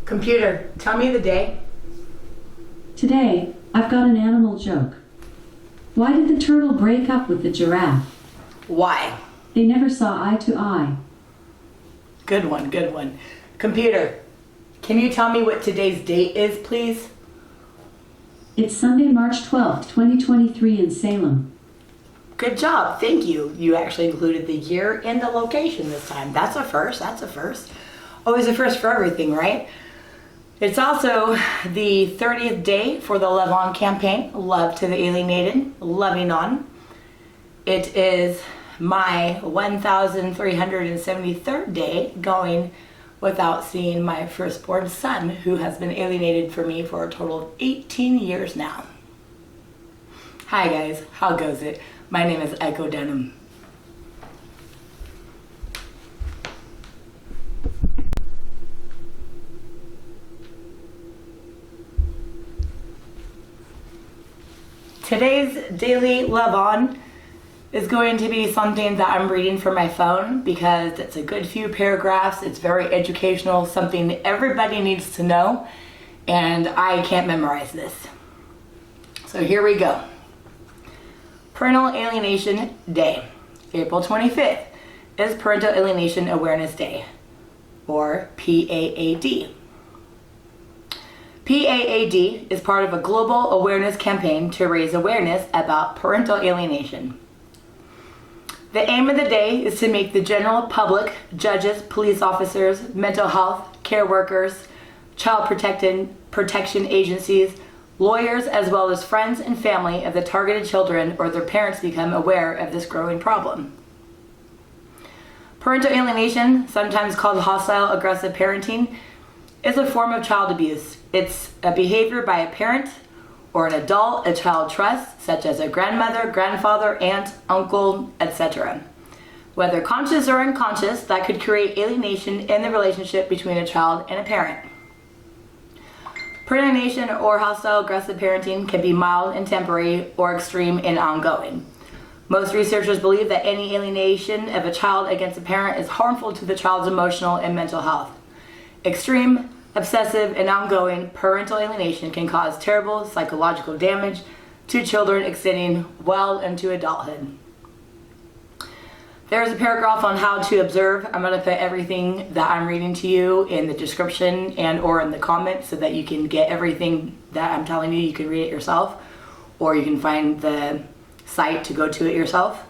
Computer, tell me the day. Today, I've got an animal joke. Why did the turtle break up with the giraffe? Why? They never saw eye to eye. Good one, good one. Computer, can you tell me what today's date is, please? It's Sunday, March 12th, 2023 in Salem. Good job, thank you. You actually included the year and the location this time. That's a first, that's a first. Always a first for everything, right? It's also the 30th day for the Love On campaign, Love to the Alienated, Loving On. It is my 1,373rd day going without seeing my firstborn son, who has been alienated from me for a total of 18 years now. Hi guys, how goes it? My name is Echo Denham. Today's daily Love On is going to be something that I'm reading from my phone because it's a good few paragraphs. It's very educational, something everybody needs to know, and I can't memorize this. So here we go. Parental Alienation Day. April 25th is Parental Alienation Awareness Day, or PAAD. PAAD is part of a global awareness campaign to raise awareness about parental alienation. The aim of the day is to make the general public, judges, police officers, mental health, care workers, child protection agencies, lawyers, as well as friends and family of the targeted children or their parents become aware of this growing problem. Parental alienation, sometimes called hostile aggressive parenting, is a form of child abuse. It's a behavior by a parent or an adult a child trusts, such as a grandmother, grandfather, aunt, uncle, etc. Whether conscious or unconscious, that could create alienation in the relationship between a child and a parent. Parental alienation or hostile aggressive parenting can be mild and temporary or extreme and ongoing. Most researchers believe that any alienation of a child against a parent is harmful to the child's emotional and mental health. Extreme, obsessive, and ongoing parental alienation can cause terrible psychological damage to children extending well into adulthood. There's a paragraph on how to observe. I'm going to put everything that I'm reading to you in the description and or in the comments so that you can get everything that I'm telling you. You can read it yourself, or you can find the site to go to it yourself.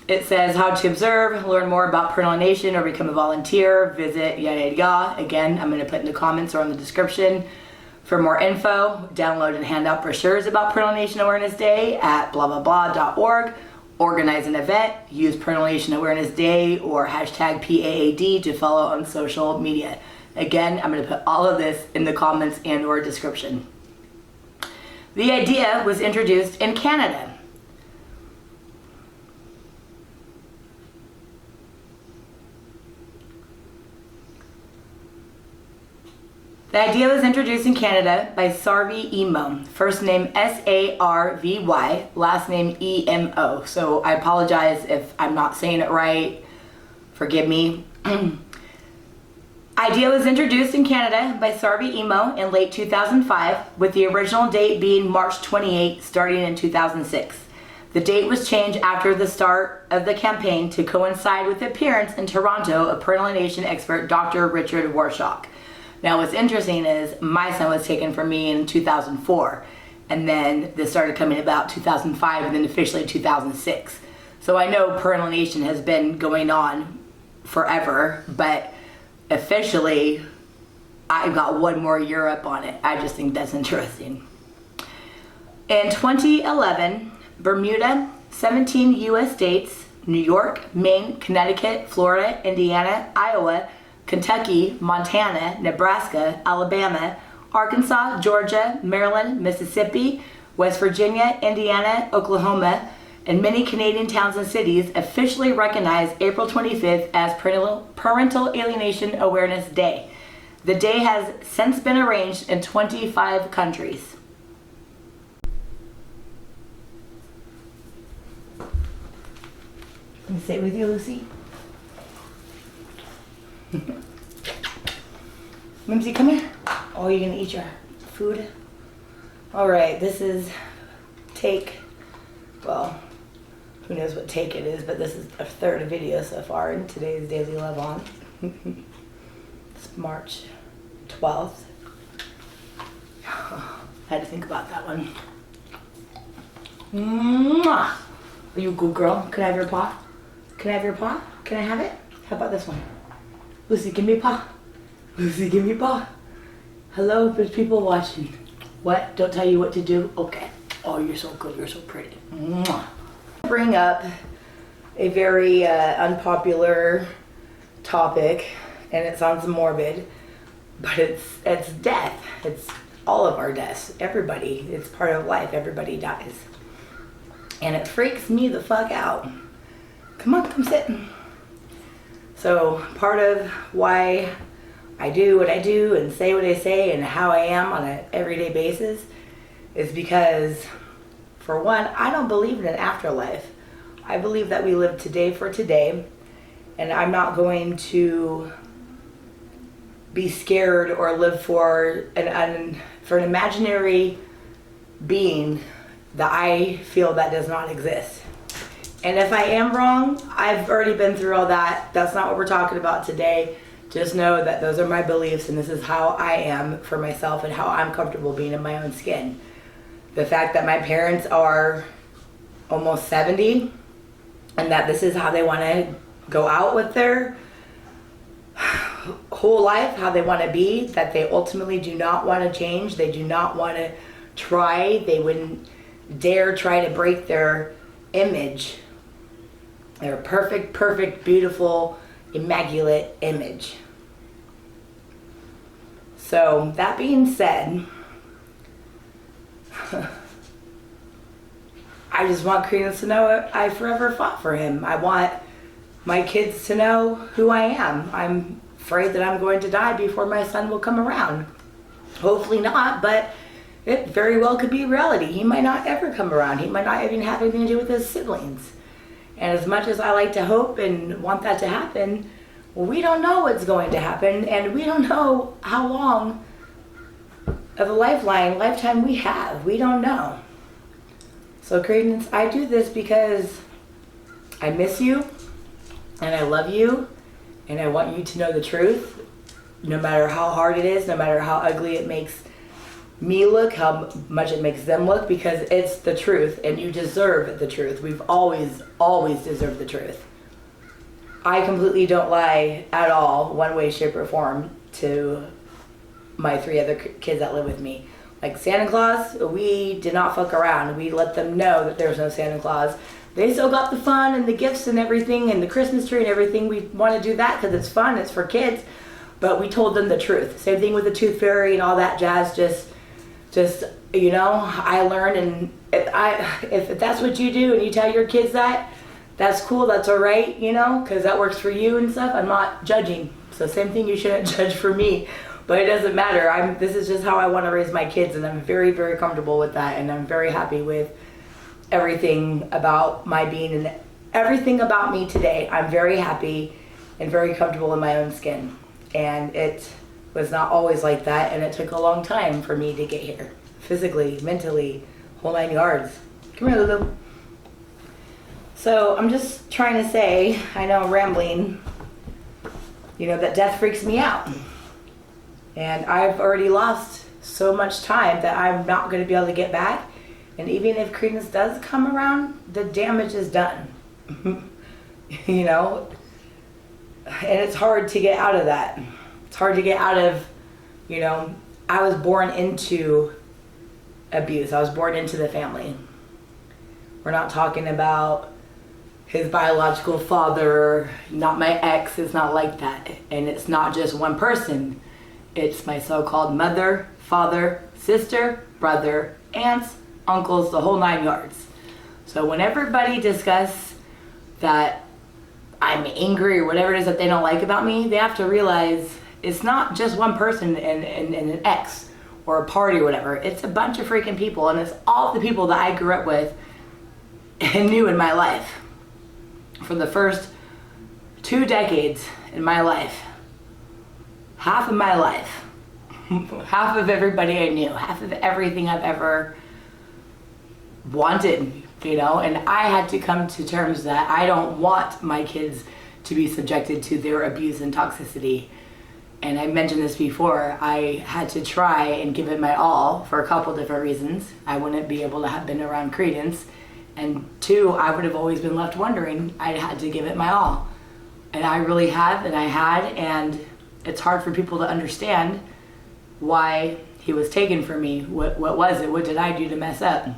It says how to observe, learn more about parental alienation, or become a volunteer, visit yada yada yada. Again, I'm going to put in the comments or in the description. For more info, download and hand out brochures about Parental Alienation Awareness Day at blah-blah-blah.org. Organize an event, use Parental Alienation Awareness Day or hashtag PAAD to follow on social media. Again, I'm going to put all of this in the comments and or description. The idea was introduced in Canada. The idea was introduced in Canada by Sarvy Emo, first name S-A-R-V-Y, last name E-M-O. So I apologize if I'm not saying it right. Forgive me. Idea was introduced in Canada by Sarvy Emo in late 2005, with the original date being March 28, starting in 2006. The date was changed after the start of the campaign to coincide with the appearance in Toronto of parental alienation expert Dr. Richard Warshaw. Now what's interesting is my son was taken from me in 2004, and then this started coming about 2005 and then officially 2006. So I know parental alienation has been going on forever, but officially I've got one more year up on it. I just think that's interesting. In 2011, Bermuda, 17 U.S. states, New York, Maine, Connecticut, Florida, Indiana, Iowa, Kentucky, Montana, Nebraska, Alabama, Arkansas, Georgia, Maryland, Mississippi, West Virginia, Indiana, Oklahoma, and many Canadian towns and cities officially recognize April 25th as Parental Alienation Awareness Day. The day has since been arranged in 25 countries. Can I sit with you, Lucy? Mimsy, come here. Oh, you're gonna eat your food? All right, this is take, well, who knows what take it is, but this is a third video so far in today's Daily Love On. It's March 12th. I had to think about that one. Mwah! Are you a good girl? Can I have your paw? Can I have your paw? Can I have it? How about this one? Lucy, give me a paw. Lucy, give me a paw. Hello, there's people watching. What? Don't tell you what to do? Okay. Oh, you're so good. You're so pretty. Mwah. Bring up a very unpopular topic, and it sounds morbid, but it's death. It's all of our deaths. Everybody. It's part of life. Everybody dies. And it freaks me the fuck out. Come on, come sit. So part of why I do what I do and say what I say and how I am on an everyday basis is because, for one, I don't believe in an afterlife. I believe that we live today for today, and I'm not going to be scared or live for an imaginary being that I feel that does not exist. And if I am wrong, I've already been through all that. That's not what we're talking about today. Just know that those are my beliefs, and this is how I am for myself and how I'm comfortable being in my own skin. The fact that my parents are almost 70 and that this is how they want to go out with their whole life, how they want to be, that they ultimately do not want to change. They do not want to try. They wouldn't dare try to break their image, their perfect, beautiful, immaculate image. So that being said, I just want Credence to know I forever fought for him. I want my kids to know who I am. I'm afraid that I'm going to die before my son will come around. Hopefully not, but it very well could be reality. He might not ever come around. He might not even have anything to do with his siblings. And as much as I like to hope and want that to happen, we don't know what's going to happen, and we don't know how long of a lifetime we have. We don't know. So Credence, I do this because I miss you, and I love you, and I want you to know the truth, no matter how hard it is, no matter how ugly it makes me look, how much it makes them look, because it's the truth, and you deserve the truth. We've always deserved the truth. I completely don't lie at all, one way, shape, or form, to my 3 other kids that live with me. Like Santa Claus, we did not fuck around. We let them know that there was no Santa Claus. They still got the fun and the gifts and everything and the Christmas tree and everything. We want to do that because it's fun, it's for kids. But we told them the truth. Same thing with the tooth fairy and all that jazz. Just you know, I learned, and if that's what you do and you tell your kids that, that's cool, that's all right, you know, because that works for you and stuff. I'm not judging. So same thing, you shouldn't judge for me. But it doesn't matter. This is just how I want to raise my kids, and I'm very, very comfortable with that, and I'm very happy with everything about my being and everything about me today. I'm very happy and very comfortable in my own skin. And it was not always like that, and it took a long time for me to get here. Physically, mentally, whole 9 yards. Come here, Lulu. So I'm just trying to say, I know I'm rambling, you know, that death freaks me out. And I've already lost so much time that I'm not going to be able to get back. And even if Credence does come around, the damage is done. You know? And it's hard to get out of that. It's hard to get out of, you know, I was born into abuse. I was born into the family. We're not talking about his biological father, not my ex. It's not like that. And it's not just one person. It's my so-called mother, father, sister, brother, aunts, uncles, the whole 9 yards. So when everybody discusses that I'm angry or whatever it is that they don't like about me, they have to realize it's not just one person and an ex or a party or whatever. It's a bunch of freaking people, and it's all the people that I grew up with and knew in my life for the first 2 decades in my life. Half of my life half of everybody I knew, half of everything I've ever wanted, you know, and I had to come to terms that I don't want my kids to be subjected to their abuse and toxicity. And I mentioned this before, I had to try and give it my all for a couple different reasons. I wouldn't be able to have been around Credence, and two, I would have always been left wondering. I had to give it my all, and I really have, and I had, and it's hard for people to understand why he was taken from me. What was it? What did I do to mess up?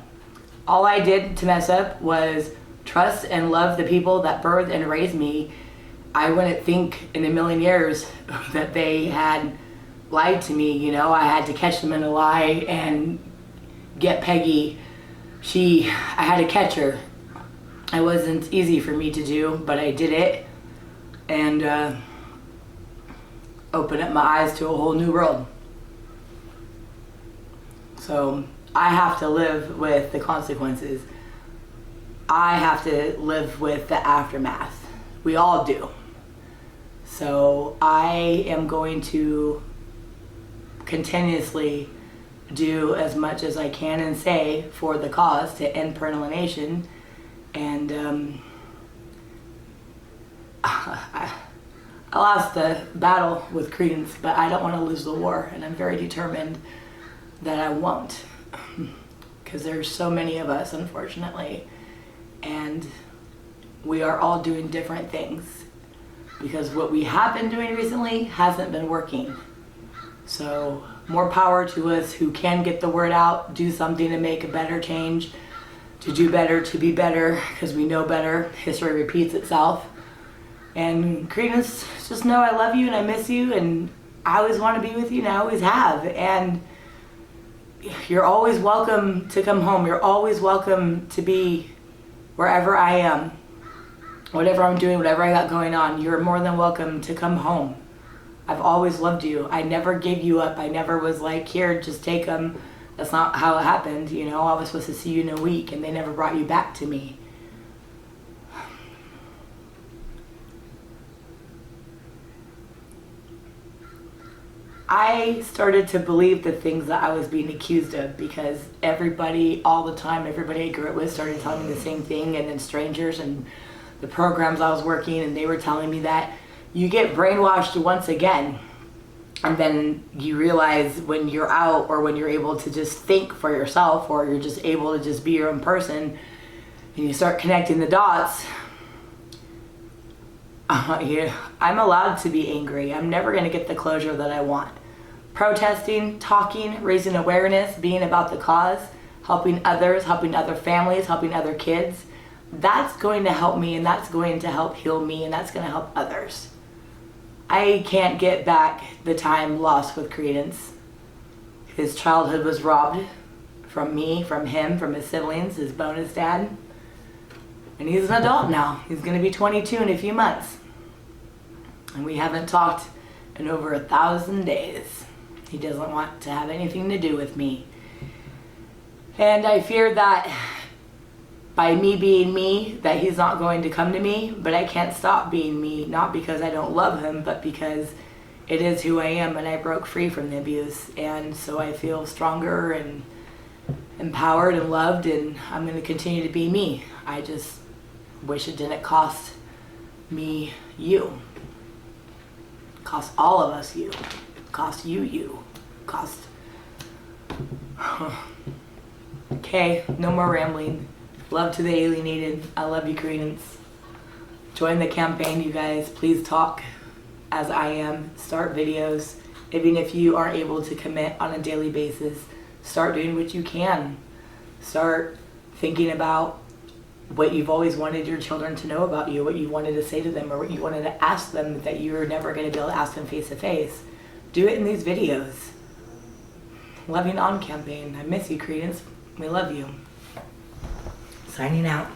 All I did to mess up was trust and love the people that birthed and raised me. I wouldn't think in a million years that they had lied to me, you know. I had to catch them in a lie and get Peggy. I had to catch her. It wasn't easy for me to do, but I did it, and opened up my eyes to a whole new world. So I have to live with the consequences. I have to live with the aftermath. We all do. So I am going to continuously do as much as I can and say for the cause to end parental alienation. And I lost the battle with Credence, but I don't want to lose the war, and I'm very determined that I won't, because there's so many of us, unfortunately, and we are all doing different things, because what we have been doing recently hasn't been working. So more power to us who can get the word out, do something to make a better change, to do better, to be better, because we know better. History repeats itself. And Credence, just know I love you and I miss you, and I always want to be with you, and I always have. And you're always welcome to come home. You're always welcome to be wherever I am. Whatever I'm doing, whatever I got going on, you're more than welcome to come home. I've always loved you. I never gave you up. I never was like, here, just take them. That's not how it happened. You know, I was supposed to see you in a week, and they never brought you back to me. I started to believe the things that I was being accused of, because everybody, all the time, everybody I grew up with started telling me the same thing, and then strangers and the programs I was working, and they were telling me that you get brainwashed once again, and then you realize when you're out, or when you're able to just think for yourself, or you're just able to just be your own person, and you start connecting the dots. Yeah, I'm allowed to be angry. I'm never going to get the closure that I want. Protesting, talking, raising awareness, being about the cause, helping others, helping other families, helping other kids, that's going to help me, and that's going to help heal me, and that's going to help others. I can't get back the time lost with Credence. His childhood was robbed from me, from him, from his siblings, his bonus dad. And he's an adult now. He's going to be 22 in a few months. And we haven't talked in over 1,000 days. He doesn't want to have anything to do with me. And I fear that by me being me, that he's not going to come to me, but I can't stop being me, not because I don't love him, but because it is who I am, and I broke free from the abuse. And so I feel stronger and empowered and loved, and I'm going to continue to be me. I just wish it didn't cost me you. Cost all of us you. Cost you. Cost... Okay, no more rambling. Love to the alienated. I love you, Credence. Join the campaign, you guys. Please talk as I am. Start videos. Even if you aren't able to commit on a daily basis, start doing what you can. Start thinking about what you've always wanted your children to know about you, what you wanted to say to them, or what you wanted to ask them that you were never going to be able to ask them face to face. Do it in these videos. Loving On campaign. I miss you, Credence. We love you. Signing out.